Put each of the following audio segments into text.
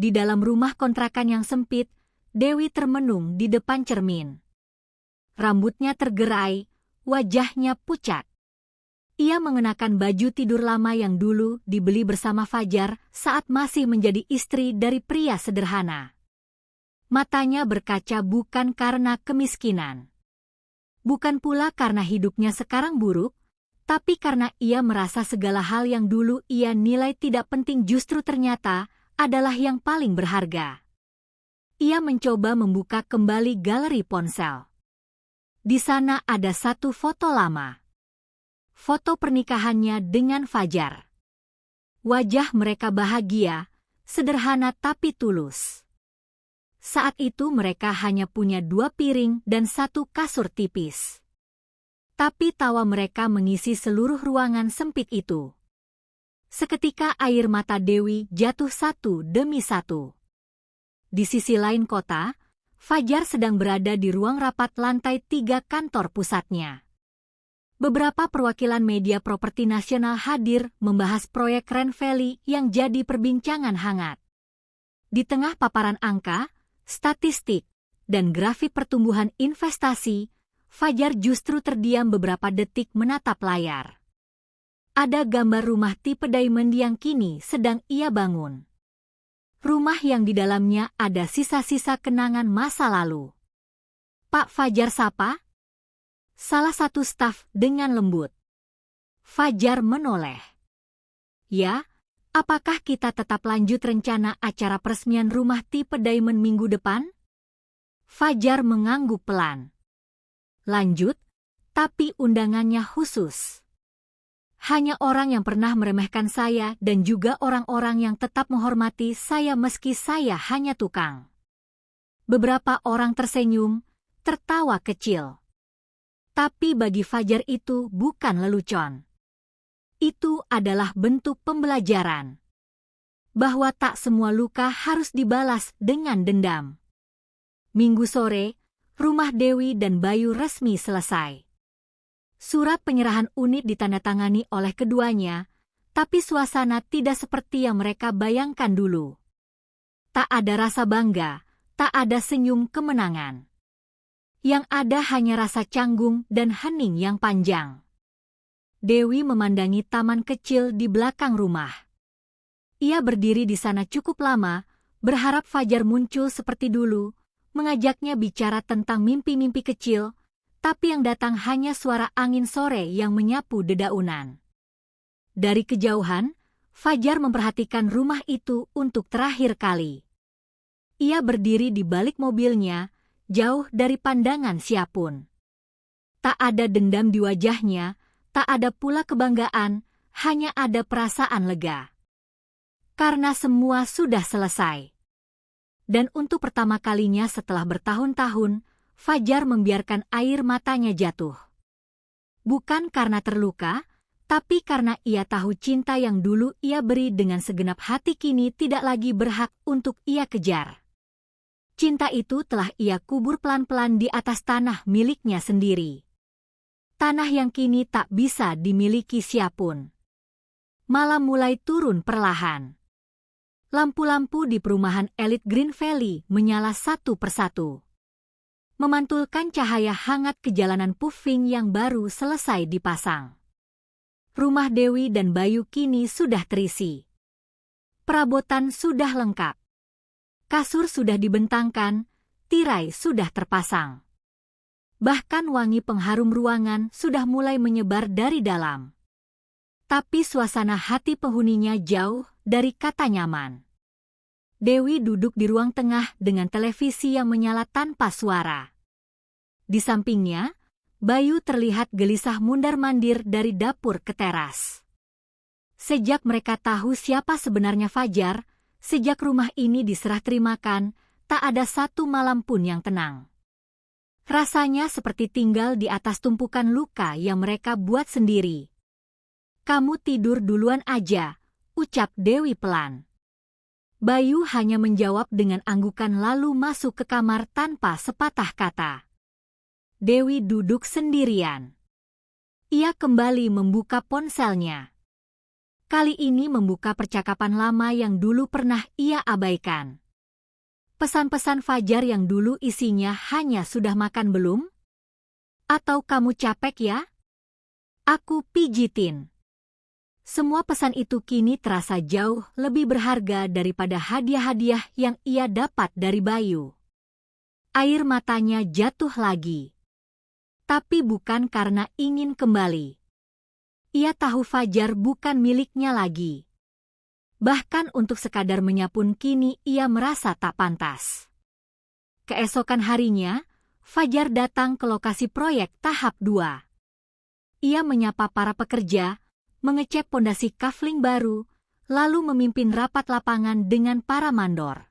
Di dalam rumah kontrakan yang sempit, Dewi termenung di depan cermin. Rambutnya tergerai, wajahnya pucat. Ia mengenakan baju tidur lama yang dulu dibeli bersama Fajar saat masih menjadi istri dari pria sederhana. Matanya berkaca bukan karena kemiskinan. Bukan pula karena hidupnya sekarang buruk, tapi karena ia merasa segala hal yang dulu ia nilai tidak penting justru ternyata adalah yang paling berharga. Ia mencoba membuka kembali galeri ponsel. Di sana ada satu foto lama. Foto pernikahannya dengan Fajar. Wajah mereka bahagia, sederhana tapi tulus. Saat itu mereka hanya punya 2 piring dan 1 kasur tipis. Tapi tawa mereka mengisi seluruh ruangan sempit itu. Seketika air mata Dewi jatuh satu demi satu. Di sisi lain kota, Fajar sedang berada di ruang rapat lantai 3 kantor pusatnya. Beberapa perwakilan media properti nasional hadir membahas proyek Ren Valley yang jadi perbincangan hangat. Di tengah paparan angka, statistik, dan grafik pertumbuhan investasi, Fajar justru terdiam beberapa detik menatap layar. Ada gambar rumah tipe diamond yang kini sedang ia bangun. Rumah yang di dalamnya ada sisa-sisa kenangan masa lalu. "Pak Fajar sapa?" Salah satu staf dengan lembut. Fajar menoleh. "Ya, apakah kita tetap lanjut rencana acara peresmian rumah tipe diamond minggu depan?" Fajar mengangguk pelan. "Lanjut, tapi undangannya khusus. Hanya orang yang pernah meremehkan saya dan juga orang-orang yang tetap menghormati saya meski saya hanya tukang." Beberapa orang tersenyum, tertawa kecil. Tapi bagi Fajar itu bukan lelucon. Itu adalah bentuk pembelajaran. Bahwa tak semua luka harus dibalas dengan dendam. Minggu sore, rumah Dewi dan Bayu resmi selesai. Surat penyerahan unit ditandatangani oleh keduanya, tapi suasana tidak seperti yang mereka bayangkan dulu. Tak ada rasa bangga, tak ada senyum kemenangan. Yang ada hanya rasa canggung dan hening yang panjang. Dewi memandangi taman kecil di belakang rumah. Ia berdiri di sana cukup lama, berharap Fajar muncul seperti dulu, mengajaknya bicara tentang mimpi-mimpi kecil, tapi yang datang hanya suara angin sore yang menyapu dedaunan. Dari kejauhan, Fajar memperhatikan rumah itu untuk terakhir kali. Ia berdiri di balik mobilnya, jauh dari pandangan siapapun. Tak ada dendam di wajahnya, tak ada pula kebanggaan, hanya ada perasaan lega. Karena semua sudah selesai. Dan untuk pertama kalinya setelah bertahun-tahun, Fajar membiarkan air matanya jatuh. Bukan karena terluka, tapi karena ia tahu cinta yang dulu ia beri dengan segenap hati kini tidak lagi berhak untuk ia kejar. Cinta itu telah ia kubur pelan-pelan di atas tanah miliknya sendiri. Tanah yang kini tak bisa dimiliki siapapun. Malam mulai turun perlahan. Lampu-lampu di perumahan elit Green Valley menyala satu persatu. Memantulkan cahaya hangat ke jalanan paving yang baru selesai dipasang. Rumah Dewi dan Bayu kini sudah terisi. Perabotan sudah lengkap. Kasur sudah dibentangkan, tirai sudah terpasang. Bahkan wangi pengharum ruangan sudah mulai menyebar dari dalam. Tapi suasana hati penghuninya jauh dari kata nyaman. Dewi duduk di ruang tengah dengan televisi yang menyala tanpa suara. Di sampingnya, Bayu terlihat gelisah mundar-mandir dari dapur ke teras. Sejak mereka tahu siapa sebenarnya Fajar, sejak rumah ini diserah terimakan, tak ada satu malam pun yang tenang. Rasanya seperti tinggal di atas tumpukan luka yang mereka buat sendiri. "Kamu tidur duluan aja," ucap Dewi pelan. Bayu hanya menjawab dengan anggukan lalu masuk ke kamar tanpa sepatah kata. Dewi duduk sendirian. Ia kembali membuka ponselnya. kali ini membuka percakapan lama yang dulu pernah ia abaikan. Pesan-pesan Fajar yang dulu isinya hanya "sudah makan belum?" Atau "kamu capek ya?" "Aku pijitin." Semua pesan itu kini terasa jauh lebih berharga daripada hadiah-hadiah yang ia dapat dari Bayu. Air matanya jatuh lagi. Tapi bukan karena ingin kembali. Ia tahu Fajar bukan miliknya lagi. Bahkan untuk sekadar menyapun kini ia merasa tak pantas. Keesokan harinya, Fajar datang ke lokasi proyek tahap 2. Ia menyapa para pekerja, mengecek pondasi kafling baru, lalu memimpin rapat lapangan dengan para mandor.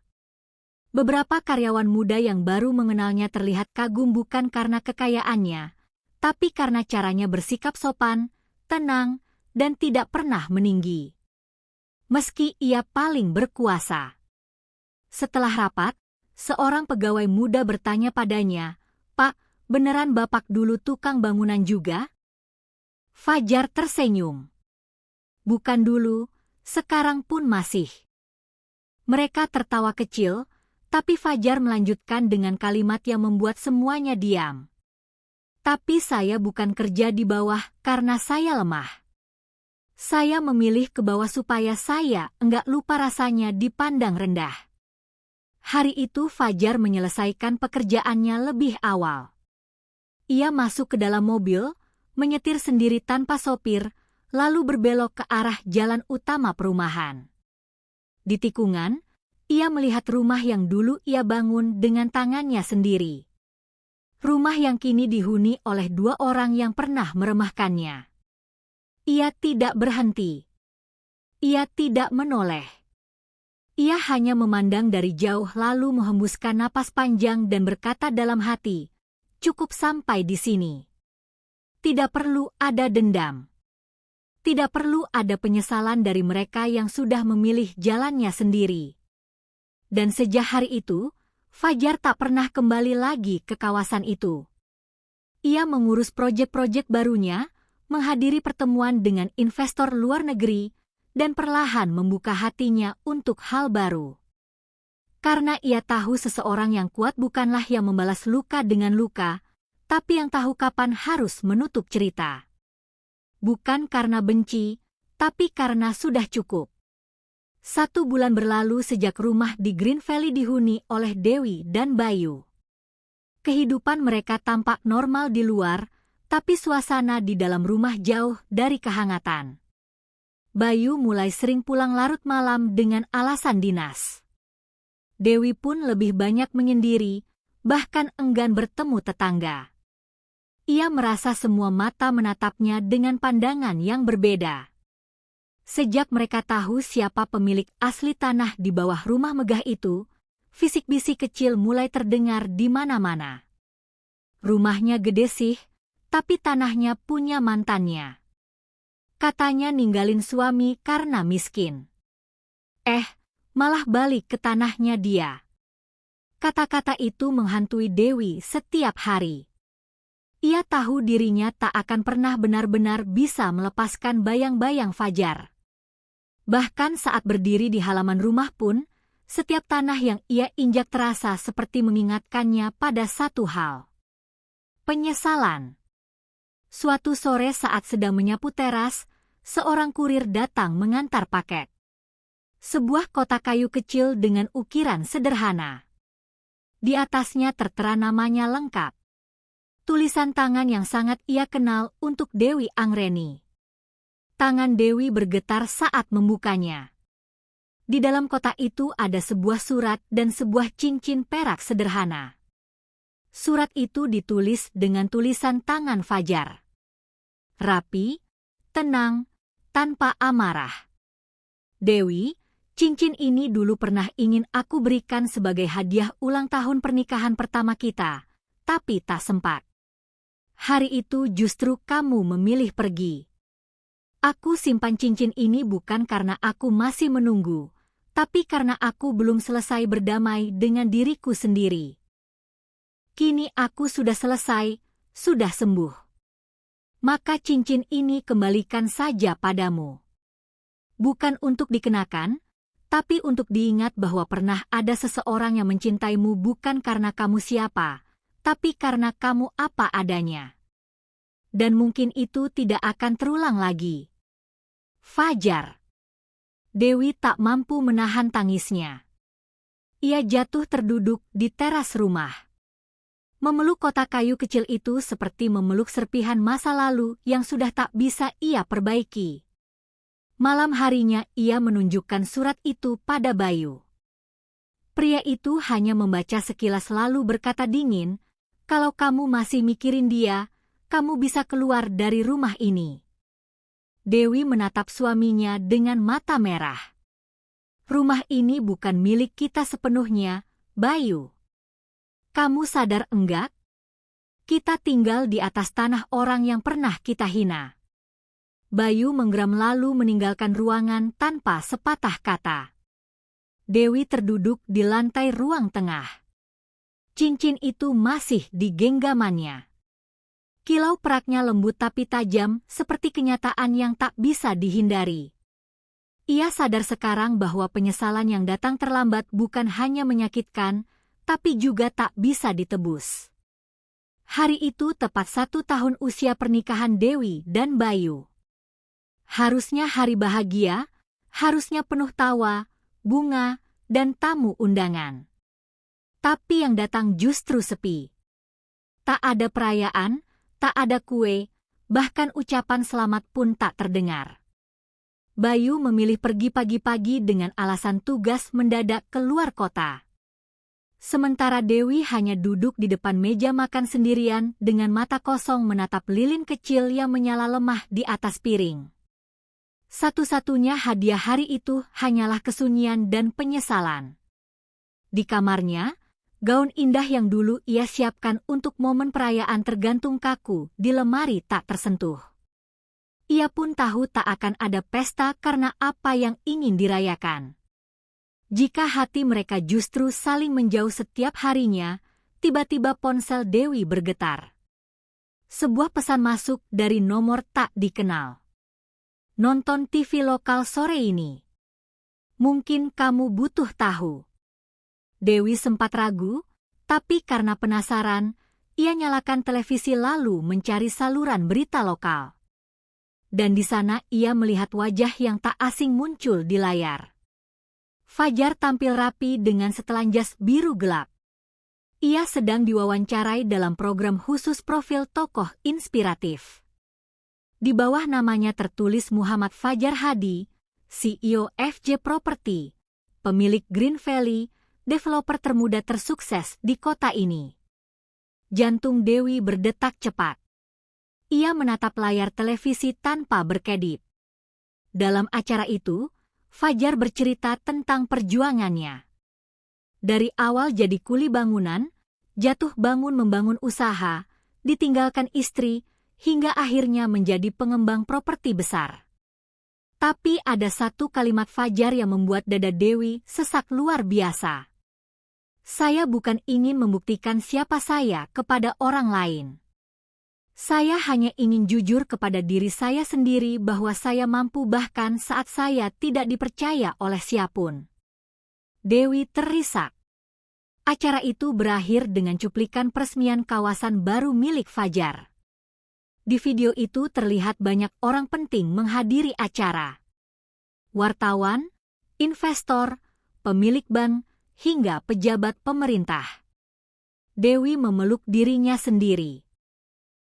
Beberapa karyawan muda yang baru mengenalnya terlihat kagum bukan karena kekayaannya, tapi karena caranya bersikap sopan, tenang, dan tidak pernah meninggi. Meski ia paling berkuasa. Setelah rapat, seorang pegawai muda bertanya padanya, "Pak, beneran Bapak dulu tukang bangunan juga?" Fajar tersenyum. "Bukan dulu, sekarang pun masih." Mereka tertawa kecil, tapi Fajar melanjutkan dengan kalimat yang membuat semuanya diam. "Tapi saya bukan kerja di bawah karena saya lemah. Saya memilih ke bawah supaya saya enggak lupa rasanya dipandang rendah." Hari itu Fajar menyelesaikan pekerjaannya lebih awal. Ia masuk ke dalam mobil, menyetir sendiri tanpa sopir, lalu berbelok ke arah jalan utama perumahan. Di tikungan, ia melihat rumah yang dulu ia bangun dengan tangannya sendiri. Rumah yang kini dihuni oleh 2 orang yang pernah meremehkannya. Ia tidak berhenti. Ia tidak menoleh. Ia hanya memandang dari jauh lalu menghembuskan napas panjang dan berkata dalam hati, "Cukup sampai di sini." Tidak perlu ada dendam. Tidak perlu ada penyesalan dari mereka yang sudah memilih jalannya sendiri. Dan sejak hari itu, Fajar tak pernah kembali lagi ke kawasan itu. Ia mengurus proyek-proyek barunya, menghadiri pertemuan dengan investor luar negeri, dan perlahan membuka hatinya untuk hal baru. Karena ia tahu seseorang yang kuat bukanlah yang membalas luka dengan luka, tapi yang tahu kapan harus menutup cerita. Bukan karena benci, tapi karena sudah cukup. 1 bulan berlalu sejak rumah di Green Valley dihuni oleh Dewi dan Bayu. Kehidupan mereka tampak normal di luar, tapi suasana di dalam rumah jauh dari kehangatan. Bayu mulai sering pulang larut malam dengan alasan dinas. Dewi pun lebih banyak menyendiri, bahkan enggan bertemu tetangga. Ia merasa semua mata menatapnya dengan pandangan yang berbeda. Sejak mereka tahu siapa pemilik asli tanah di bawah rumah megah itu, bisik-bisik kecil mulai terdengar di mana-mana. Rumahnya gede sih, tapi tanahnya punya mantannya. Katanya ninggalin suami karena miskin. Malah balik ke tanahnya dia. Kata-kata itu menghantui Dewi setiap hari. Ia tahu dirinya tak akan pernah benar-benar bisa melepaskan bayang-bayang Fajar. Bahkan saat berdiri di halaman rumah pun, setiap tanah yang ia injak terasa seperti mengingatkannya pada satu hal. Penyesalan. Suatu sore saat sedang menyapu teras, seorang kurir datang mengantar paket. Sebuah kotak kayu kecil dengan ukiran sederhana. Di atasnya tertera namanya lengkap. Tulisan tangan yang sangat ia kenal untuk Dewi Anggreni. Tangan Dewi bergetar saat membukanya. Di dalam kotak itu ada sebuah surat dan sebuah cincin perak sederhana. Surat itu ditulis dengan tulisan tangan Fajar. Rapi, tenang, tanpa amarah. "Dewi, cincin ini dulu pernah ingin aku berikan sebagai hadiah ulang tahun pernikahan pertama kita, tapi tak sempat. Hari itu justru kamu memilih pergi. Aku simpan cincin ini bukan karena aku masih menunggu, tapi karena aku belum selesai berdamai dengan diriku sendiri. Kini aku sudah selesai, sudah sembuh. Maka cincin ini kembalikan saja padamu." Bukan untuk dikenakan, tapi untuk diingat bahwa pernah ada seseorang yang mencintaimu bukan karena kamu siapa, tapi karena kamu apa adanya. Dan mungkin itu tidak akan terulang lagi. Fajar. Dewi tak mampu menahan tangisnya. Ia jatuh terduduk di teras rumah. Memeluk kotak kayu kecil itu seperti memeluk serpihan masa lalu yang sudah tak bisa ia perbaiki. Malam harinya ia menunjukkan surat itu pada Bayu. Pria itu hanya membaca sekilas lalu berkata dingin, "Kalau kamu masih mikirin dia, kamu bisa keluar dari rumah ini." Dewi menatap suaminya dengan mata merah. "Rumah ini bukan milik kita sepenuhnya, Bayu. Kamu sadar enggak? Kita tinggal di atas tanah orang yang pernah kita hina." Bayu menggeram lalu meninggalkan ruangan tanpa sepatah kata. Dewi terduduk di lantai ruang tengah. Cincin itu masih di genggamannya. Kilau peraknya lembut tapi tajam seperti kenyataan yang tak bisa dihindari. Ia sadar sekarang bahwa penyesalan yang datang terlambat bukan hanya menyakitkan, tapi juga tak bisa ditebus. Hari itu tepat 1 tahun usia pernikahan Dewi dan Bayu. Harusnya hari bahagia, harusnya penuh tawa, bunga, dan tamu undangan. Tapi yang datang justru sepi. Tak ada perayaan, tak ada kue, bahkan ucapan selamat pun tak terdengar. Bayu memilih pergi pagi-pagi dengan alasan tugas mendadak keluar kota. Sementara Dewi hanya duduk di depan meja makan sendirian dengan mata kosong menatap lilin kecil yang menyala lemah di atas piring. Satu-satunya hadiah hari itu hanyalah kesunyian dan penyesalan. Di kamarnya, gaun indah yang dulu ia siapkan untuk momen perayaan tergantung kaku di lemari tak tersentuh. Ia pun tahu tak akan ada pesta karena apa yang ingin dirayakan. Jika hati mereka justru saling menjauh setiap harinya, tiba-tiba ponsel Dewi bergetar. Sebuah pesan masuk dari nomor tak dikenal. "Nonton TV lokal sore ini. Mungkin kamu butuh tahu." Dewi sempat ragu, tapi karena penasaran, ia nyalakan televisi lalu mencari saluran berita lokal. Dan di sana ia melihat wajah yang tak asing muncul di layar. Fajar tampil rapi dengan setelan jas biru gelap. Ia sedang diwawancarai dalam program khusus profil tokoh inspiratif. Di bawah namanya tertulis Muhammad Fajar Hadi, CEO FJ Property, pemilik Green Valley, developer termuda tersukses di kota ini. Jantung Dewi berdetak cepat. Ia menatap layar televisi tanpa berkedip. Dalam acara itu, Fajar bercerita tentang perjuangannya. Dari awal jadi kuli bangunan, jatuh bangun membangun usaha, ditinggalkan istri, hingga akhirnya menjadi pengembang properti besar. Tapi ada satu kalimat Fajar yang membuat dada Dewi sesak luar biasa. "Saya bukan ingin membuktikan siapa saya kepada orang lain. Saya hanya ingin jujur kepada diri saya sendiri bahwa saya mampu bahkan saat saya tidak dipercaya oleh siapapun." Dewi terisak. Acara itu berakhir dengan cuplikan peresmian kawasan baru milik Fajar. Di video itu terlihat banyak orang penting menghadiri acara. Wartawan, investor, pemilik bank, hingga pejabat pemerintah. Dewi memeluk dirinya sendiri.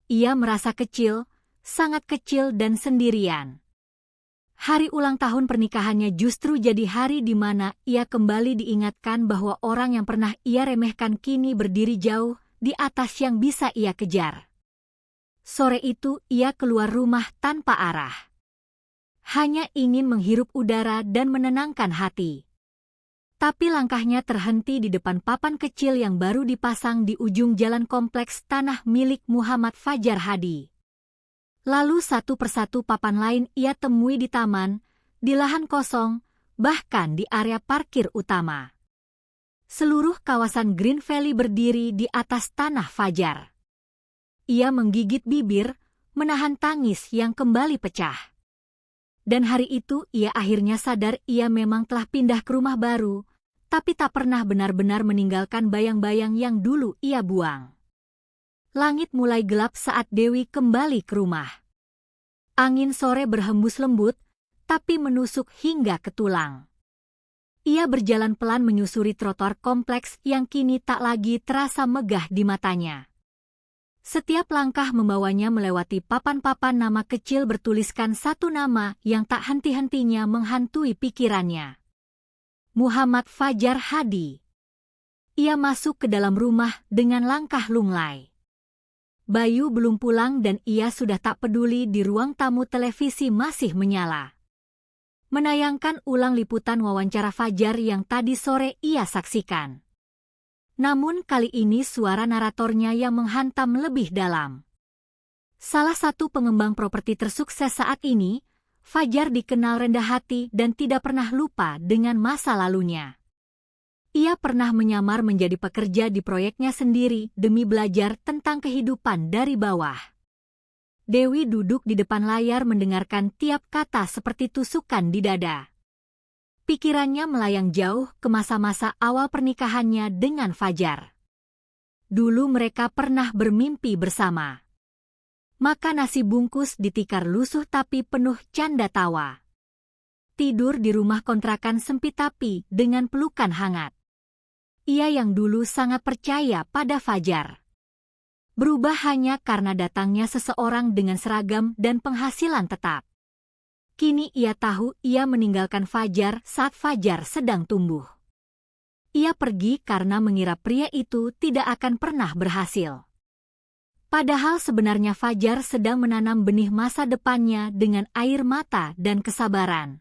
Ia merasa kecil, sangat kecil dan sendirian. Hari ulang tahun pernikahannya justru jadi hari di mana ia kembali diingatkan bahwa orang yang pernah ia remehkan kini berdiri jauh di atas yang bisa ia kejar. Sore itu ia keluar rumah tanpa arah. Hanya ingin menghirup udara dan menenangkan hati. Tapi langkahnya terhenti di depan papan kecil yang baru dipasang di ujung jalan kompleks tanah milik Muhammad Fajar Hadi. Lalu satu persatu papan lain ia temui di taman, di lahan kosong, bahkan di area parkir utama. Seluruh kawasan Green Valley berdiri di atas tanah Fajar. Ia menggigit bibir, menahan tangis yang kembali pecah. Dan hari itu ia akhirnya sadar ia memang telah pindah ke rumah baru, tapi tak pernah benar-benar meninggalkan bayang-bayang yang dulu ia buang. Langit mulai gelap saat Dewi kembali ke rumah. Angin sore berhembus lembut, tapi menusuk hingga ke tulang. Ia berjalan pelan menyusuri trotoar kompleks yang kini tak lagi terasa megah di matanya. Setiap langkah membawanya melewati papan-papan nama kecil bertuliskan satu nama yang tak henti-hentinya menghantui pikirannya. Muhammad Fajar Hadi. Ia masuk ke dalam rumah dengan langkah lunglai. Bayu belum pulang dan ia sudah tak peduli di ruang tamu televisi masih menyala. Menayangkan ulang liputan wawancara Fajar yang tadi sore ia saksikan. Namun kali ini suara naratornya yang menghantam lebih dalam. Salah satu pengembang properti tersukses saat ini, Fajar dikenal rendah hati dan tidak pernah lupa dengan masa lalunya. Ia pernah menyamar menjadi pekerja di proyeknya sendiri demi belajar tentang kehidupan dari bawah. Dewi duduk di depan layar mendengarkan tiap kata seperti tusukan di dada. Pikirannya melayang jauh ke masa-masa awal pernikahannya dengan Fajar. Dulu mereka pernah bermimpi bersama. Makan nasi bungkus di tikar lusuh tapi penuh canda tawa. Tidur di rumah kontrakan sempit tapi dengan pelukan hangat. Ia yang dulu sangat percaya pada Fajar. Berubah hanya karena datangnya seseorang dengan seragam dan penghasilan tetap. Kini ia tahu ia meninggalkan Fajar saat Fajar sedang tumbuh. Ia pergi karena mengira pria itu tidak akan pernah berhasil. Padahal sebenarnya Fajar sedang menanam benih masa depannya dengan air mata dan kesabaran.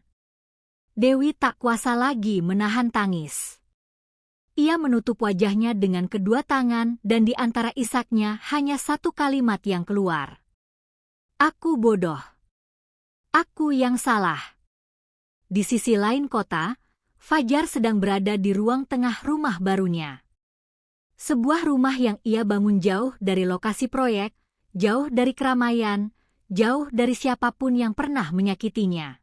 Dewi tak kuasa lagi menahan tangis. Ia menutup wajahnya dengan kedua tangan dan di antara isaknya hanya satu kalimat yang keluar. Aku bodoh. Aku yang salah. Di sisi lain kota, Fajar sedang berada di ruang tengah rumah barunya. Sebuah rumah yang ia bangun jauh dari lokasi proyek, jauh dari keramaian, jauh dari siapapun yang pernah menyakitinya.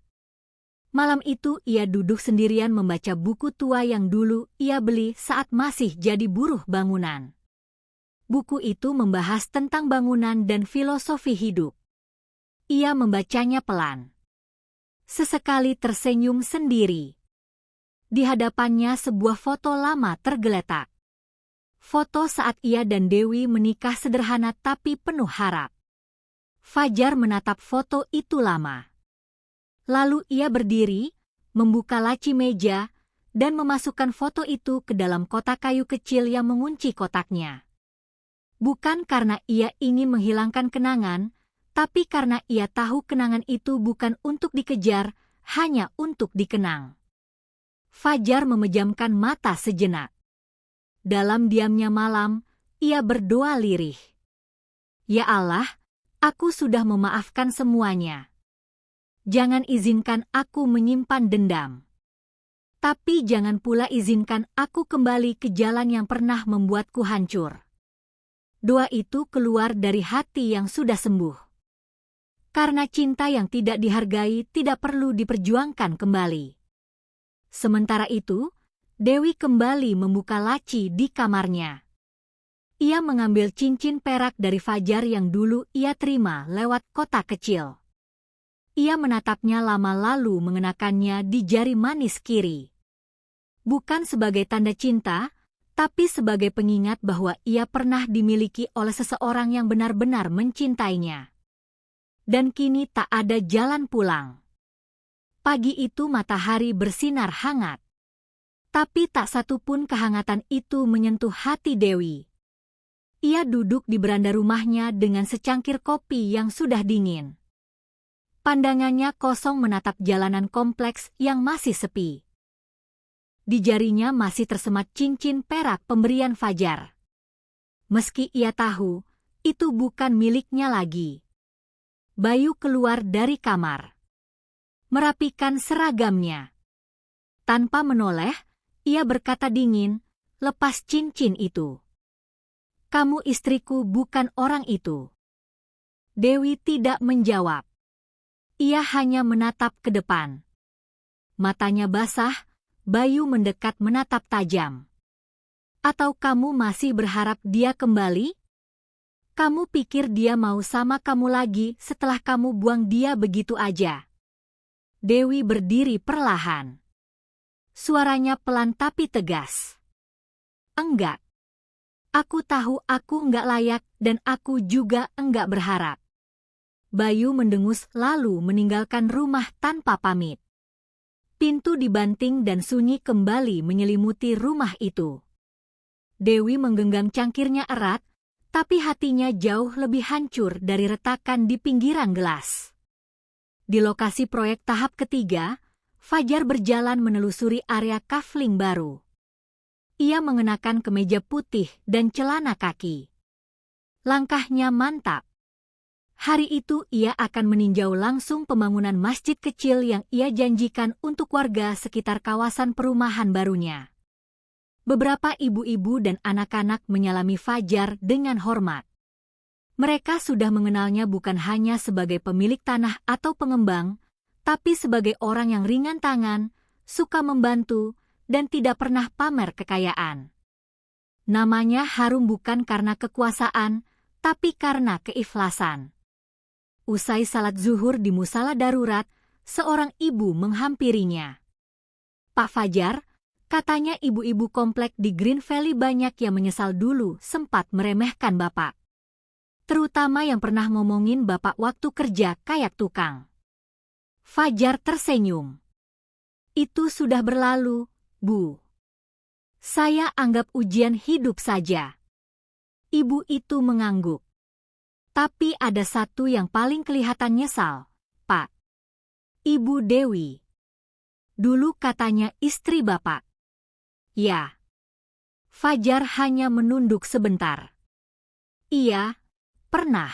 Malam itu ia duduk sendirian membaca buku tua yang dulu ia beli saat masih jadi buruh bangunan. Buku itu membahas tentang bangunan dan filosofi hidup. Ia membacanya pelan. Sesekali tersenyum sendiri. Di hadapannya sebuah foto lama tergeletak. Foto saat ia dan Dewi menikah sederhana tapi penuh harap. Fajar menatap foto itu lama. Lalu ia berdiri, membuka laci meja, dan memasukkan foto itu ke dalam kotak kayu kecil yang mengunci kotaknya. Bukan karena ia ingin menghilangkan kenangan, tapi karena ia tahu kenangan itu bukan untuk dikejar, hanya untuk dikenang. Fajar memejamkan mata sejenak. Dalam diamnya malam, ia berdoa lirih. Ya Allah, aku sudah memaafkan semuanya. Jangan izinkan aku menyimpan dendam. Tapi jangan pula izinkan aku kembali ke jalan yang pernah membuatku hancur. Doa itu keluar dari hati yang sudah sembuh. Karena cinta yang tidak dihargai tidak perlu diperjuangkan kembali. Sementara itu, Dewi kembali membuka laci di kamarnya. Ia mengambil cincin perak dari Fajar yang dulu ia terima lewat kotak kecil. Ia menatapnya lama lalu mengenakannya di jari manis kiri. Bukan sebagai tanda cinta, tapi sebagai pengingat bahwa ia pernah dimiliki oleh seseorang yang benar-benar mencintainya. Dan kini tak ada jalan pulang. Pagi itu matahari bersinar hangat. Tapi tak satu pun kehangatan itu menyentuh hati Dewi. Ia duduk di beranda rumahnya dengan secangkir kopi yang sudah dingin. Pandangannya kosong menatap jalanan kompleks yang masih sepi. Di jarinya masih tersemat cincin perak pemberian Fajar. Meski ia tahu, itu bukan miliknya lagi. Bayu keluar dari kamar. Merapikan seragamnya. Tanpa menoleh, ia berkata dingin, lepas cincin itu. Kamu istriku bukan orang itu. Dewi tidak menjawab. Ia hanya menatap ke depan. Matanya basah, Bayu mendekat menatap tajam. Atau kamu masih berharap dia kembali? Kamu pikir dia mau sama kamu lagi setelah kamu buang dia begitu aja? Dewi berdiri perlahan. Suaranya pelan tapi tegas. Enggak. Aku tahu aku enggak layak dan aku juga enggak berharap. Bayu mendengus lalu meninggalkan rumah tanpa pamit. Pintu dibanting dan sunyi kembali menyelimuti rumah itu. Dewi menggenggam cangkirnya erat, tapi hatinya jauh lebih hancur dari retakan di pinggiran gelas. Di lokasi proyek tahap ketiga, Fajar berjalan menelusuri area kafling baru. Ia mengenakan kemeja putih dan celana kaki. Langkahnya mantap. Hari itu ia akan meninjau langsung pembangunan masjid kecil yang ia janjikan untuk warga sekitar kawasan perumahan barunya. Beberapa ibu-ibu dan anak-anak menyalami Fajar dengan hormat. Mereka sudah mengenalnya bukan hanya sebagai pemilik tanah atau pengembang, tapi sebagai orang yang ringan tangan, suka membantu, dan tidak pernah pamer kekayaan. Namanya harum bukan karena kekuasaan, tapi karena keikhlasan. Usai salat zuhur di musala darurat, seorang ibu menghampirinya. Pak Fajar, katanya ibu-ibu komplek di Green Valley banyak yang menyesal dulu sempat meremehkan Bapak. Terutama yang pernah ngomongin Bapak waktu kerja kayak tukang. Fajar tersenyum. Itu sudah berlalu, Bu. Saya anggap ujian hidup saja. Ibu itu mengangguk. Tapi ada satu yang paling kelihatan nyesal, Pak. Ibu Dewi. Dulu katanya istri Bapak. Ya. Fajar hanya menunduk sebentar. Iya, pernah.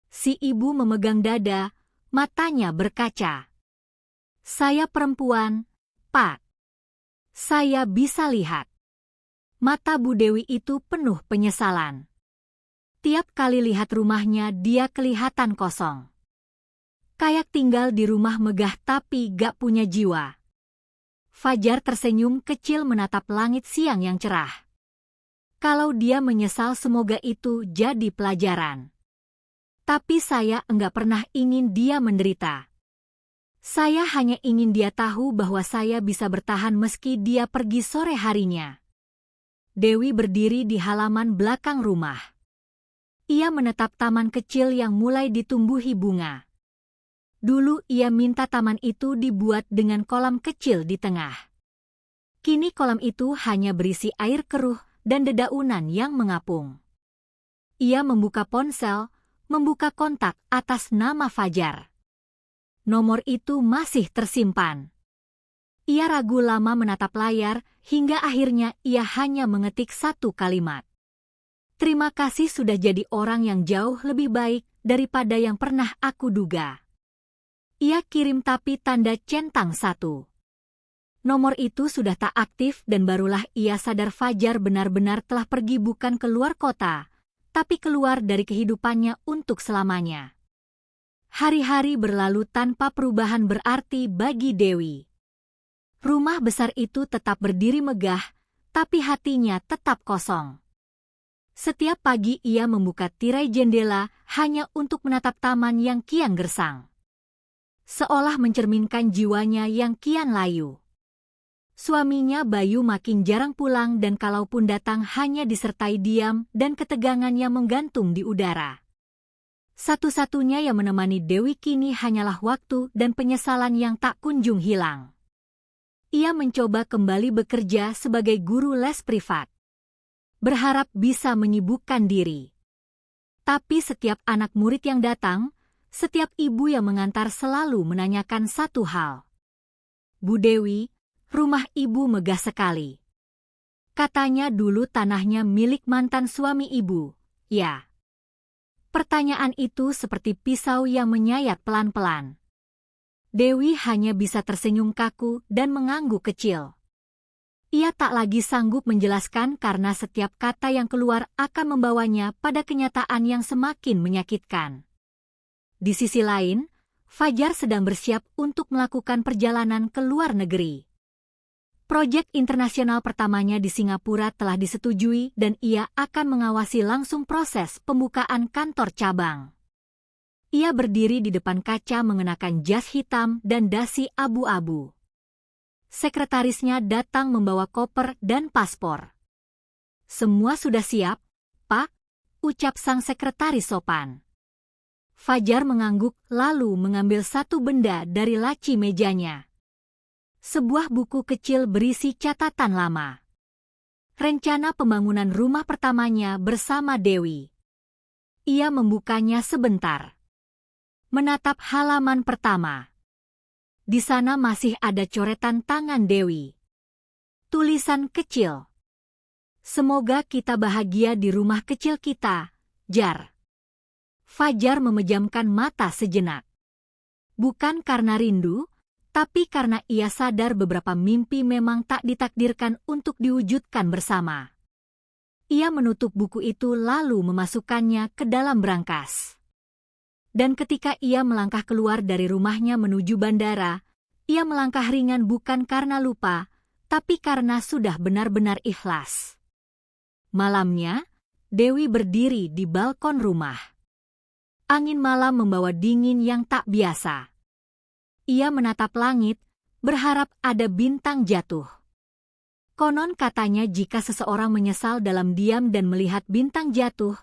Si ibu memegang dada, matanya berkaca. Saya perempuan, Pak. Saya bisa lihat. Mata Bu Dewi itu penuh penyesalan. Tiap kali lihat rumahnya dia kelihatan kosong. Kayak tinggal di rumah megah tapi gak punya jiwa. Fajar tersenyum kecil menatap langit siang yang cerah. Kalau dia menyesal semoga itu jadi pelajaran. Tapi saya enggak pernah ingin dia menderita. Saya hanya ingin dia tahu bahwa saya bisa bertahan meski dia pergi sore harinya. Dewi berdiri di halaman belakang rumah. Ia menatap taman kecil yang mulai ditumbuhi bunga. Dulu ia minta taman itu dibuat dengan kolam kecil di tengah. Kini kolam itu hanya berisi air keruh dan dedaunan yang mengapung. Ia membuka ponsel, membuka kontak atas nama Fajar. Nomor itu masih tersimpan. Ia ragu lama menatap layar, hingga akhirnya ia hanya mengetik satu kalimat. Terima kasih sudah jadi orang yang jauh lebih baik daripada yang pernah aku duga. Ia kirim tapi tanda centang 1. Nomor itu sudah tak aktif dan barulah ia sadar Fajar benar-benar telah pergi bukan keluar kota, tapi keluar dari kehidupannya untuk selamanya. Hari-hari berlalu tanpa perubahan berarti bagi Dewi. Rumah besar itu tetap berdiri megah, tapi hatinya tetap kosong. Setiap pagi ia membuka tirai jendela hanya untuk menatap taman yang kian gersang. Seolah mencerminkan jiwanya yang kian layu. Suaminya Bayu makin jarang pulang dan kalaupun datang hanya disertai diam dan ketegangan yang menggantung di udara. Satu-satunya yang menemani Dewi kini hanyalah waktu dan penyesalan yang tak kunjung hilang. Ia mencoba kembali bekerja sebagai guru les privat. Berharap bisa menyibukkan diri. Tapi setiap anak murid yang datang, setiap ibu yang mengantar selalu menanyakan satu hal. Bu Dewi, rumah ibu megah sekali. Katanya dulu tanahnya milik mantan suami ibu, ya. Pertanyaan itu seperti pisau yang menyayat pelan-pelan. Dewi hanya bisa tersenyum kaku dan mengangguk kecil. Ia tak lagi sanggup menjelaskan karena setiap kata yang keluar akan membawanya pada kenyataan yang semakin menyakitkan. Di sisi lain, Fajar sedang bersiap untuk melakukan perjalanan ke luar negeri. Proyek internasional pertamanya di Singapura telah disetujui dan ia akan mengawasi langsung proses pembukaan kantor cabang. Ia berdiri di depan kaca mengenakan jas hitam dan dasi abu-abu. Sekretarisnya datang membawa koper dan paspor. "Semua sudah siap, Pak," ucap sang sekretaris sopan. Fajar mengangguk lalu mengambil satu benda dari laci mejanya. Sebuah buku kecil berisi catatan lama. Rencana pembangunan rumah pertamanya bersama Dewi. Ia membukanya sebentar. Menatap halaman pertama. Di sana masih ada coretan tangan Dewi. Tulisan kecil. "Semoga kita bahagia di rumah kecil kita, Jar." Fajar memejamkan mata sejenak. Bukan karena rindu, tapi karena ia sadar beberapa mimpi memang tak ditakdirkan untuk diwujudkan bersama. Ia menutup buku itu lalu memasukkannya ke dalam brankas. Dan ketika ia melangkah keluar dari rumahnya menuju bandara, ia melangkah ringan bukan karena lupa, tapi karena sudah benar-benar ikhlas. Malamnya, Dewi berdiri di balkon rumah. Angin malam membawa dingin yang tak biasa. Ia menatap langit, berharap ada bintang jatuh. Konon katanya jika seseorang menyesal dalam diam dan melihat bintang jatuh,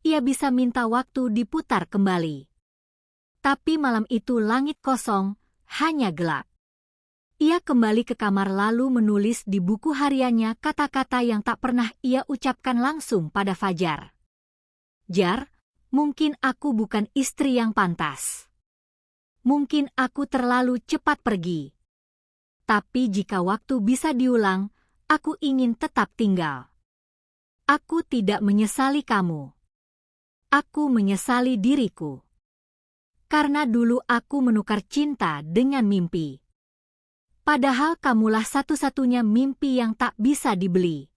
ia bisa minta waktu diputar kembali. Tapi malam itu langit kosong, hanya gelap. Ia kembali ke kamar lalu menulis di buku hariannya kata-kata yang tak pernah ia ucapkan langsung pada Fajar. "Jar, mungkin aku bukan istri yang pantas. Mungkin aku terlalu cepat pergi. Tapi jika waktu bisa diulang, aku ingin tetap tinggal. Aku tidak menyesali kamu. Aku menyesali diriku. Karena dulu aku menukar cinta dengan mimpi. Padahal kamulah satu-satunya mimpi yang tak bisa dibeli."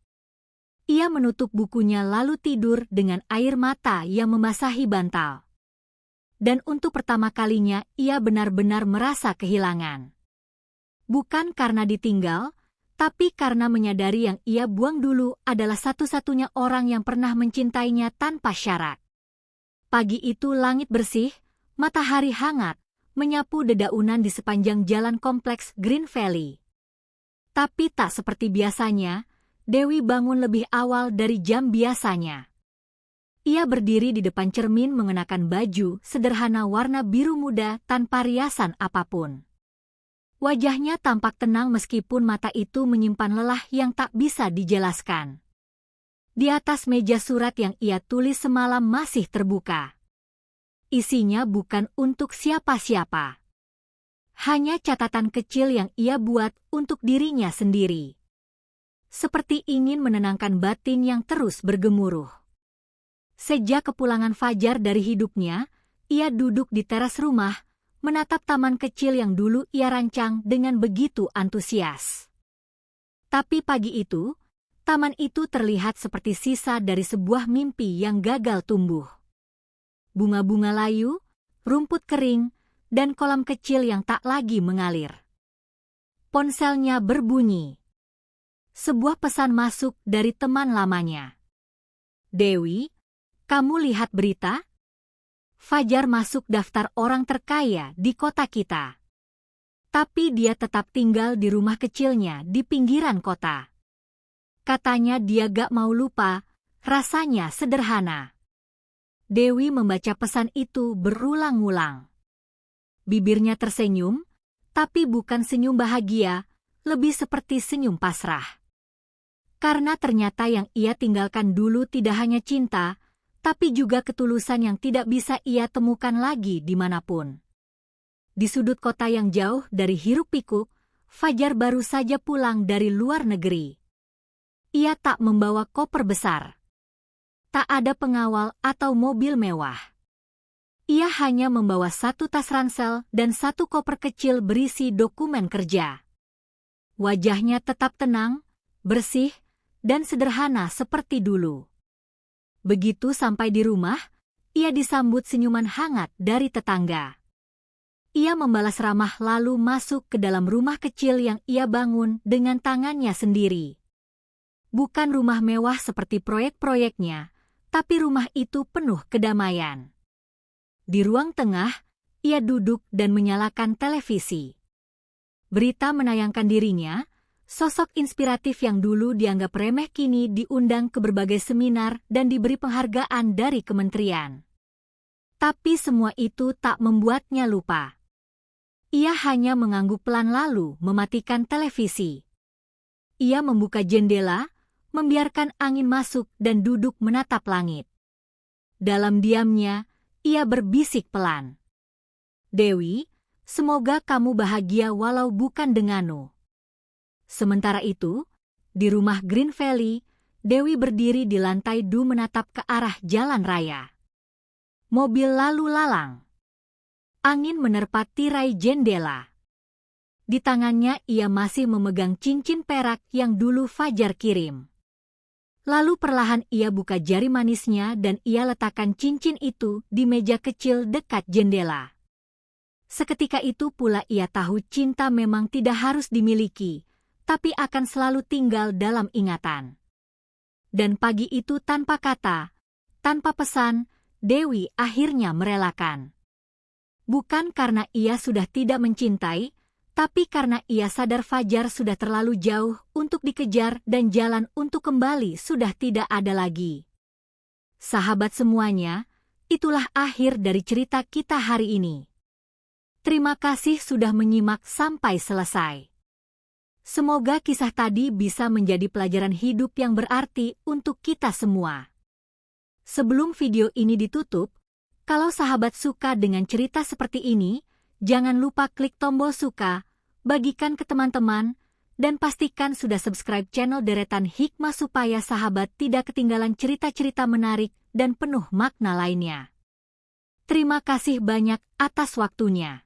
Ia menutup bukunya lalu tidur dengan air mata yang membasahi bantal. Dan untuk pertama kalinya ia benar-benar merasa kehilangan. Bukan karena ditinggal, tapi karena menyadari yang ia buang dulu adalah satu-satunya orang yang pernah mencintainya tanpa syarat. Pagi itu langit bersih, matahari hangat, menyapu dedaunan di sepanjang jalan kompleks Green Valley. Tapi tak seperti biasanya, Dewi bangun lebih awal dari jam biasanya. Ia berdiri di depan cermin mengenakan baju sederhana warna biru muda tanpa riasan apapun. Wajahnya tampak tenang meskipun mata itu menyimpan lelah yang tak bisa dijelaskan. Di atas meja surat yang ia tulis semalam masih terbuka. Isinya bukan untuk siapa-siapa. Hanya catatan kecil yang ia buat untuk dirinya sendiri. Seperti ingin menenangkan batin yang terus bergemuruh. Sejak kepulangan Fajar dari hidupnya, ia duduk di teras rumah, menatap taman kecil yang dulu ia rancang dengan begitu antusias. Tapi pagi itu, taman itu terlihat seperti sisa dari sebuah mimpi yang gagal tumbuh. Bunga-bunga layu, rumput kering, dan kolam kecil yang tak lagi mengalir. Ponselnya berbunyi. Sebuah pesan masuk dari teman lamanya. "Dewi, kamu lihat berita? Fajar masuk daftar orang terkaya di kota kita. Tapi dia tetap tinggal di rumah kecilnya di pinggiran kota. Katanya dia gak mau lupa, rasanya sederhana." Dewi membaca pesan itu berulang-ulang. Bibirnya tersenyum, tapi bukan senyum bahagia, lebih seperti senyum pasrah. Karena ternyata yang ia tinggalkan dulu tidak hanya cinta, tapi juga ketulusan yang tidak bisa ia temukan lagi dimanapun. Di sudut kota yang jauh dari hiruk-pikuk, Fajar baru saja pulang dari luar negeri. Ia tak membawa koper besar. Tak ada pengawal atau mobil mewah. Ia hanya membawa satu tas ransel dan satu koper kecil berisi dokumen kerja. Wajahnya tetap tenang, bersih, dan sederhana seperti dulu. Begitu sampai di rumah, ia disambut senyuman hangat dari tetangga. Ia membalas ramah lalu masuk ke dalam rumah kecil yang ia bangun dengan tangannya sendiri. Bukan rumah mewah seperti proyek-proyeknya, tapi rumah itu penuh kedamaian. Di ruang tengah, ia duduk dan menyalakan televisi. Berita menayangkan dirinya, sosok inspiratif yang dulu dianggap remeh kini diundang ke berbagai seminar dan diberi penghargaan dari kementerian. Tapi semua itu tak membuatnya lupa. Ia hanya mengangguk pelan lalu mematikan televisi. Ia membuka jendela, membiarkan angin masuk dan duduk menatap langit. Dalam diamnya, ia berbisik pelan. Dewi, semoga kamu bahagia walau bukan denganmu. Sementara itu, di rumah Green Valley, Dewi berdiri di lantai 2 menatap ke arah jalan raya. Mobil lalu lalang. Angin menerpa tirai jendela. Di tangannya ia masih memegang cincin perak yang dulu Fajar kirim. Lalu perlahan ia buka jari manisnya dan ia letakkan cincin itu di meja kecil dekat jendela. Seketika itu pula ia tahu cinta memang tidak harus dimiliki, tapi akan selalu tinggal dalam ingatan. Dan pagi itu tanpa kata, tanpa pesan, Dewi akhirnya merelakan. Bukan karena ia sudah tidak mencintai, tapi karena ia sadar Fajar sudah terlalu jauh untuk dikejar dan jalan untuk kembali sudah tidak ada lagi. Sahabat semuanya, itulah akhir dari cerita kita hari ini. Terima kasih sudah menyimak sampai selesai. Semoga kisah tadi bisa menjadi pelajaran hidup yang berarti untuk kita semua. Sebelum video ini ditutup, kalau sahabat suka dengan cerita seperti ini, jangan lupa klik tombol suka, bagikan ke teman-teman, dan pastikan sudah subscribe channel Deretan Hikmah supaya sahabat tidak ketinggalan cerita-cerita menarik dan penuh makna lainnya. Terima kasih banyak atas waktunya.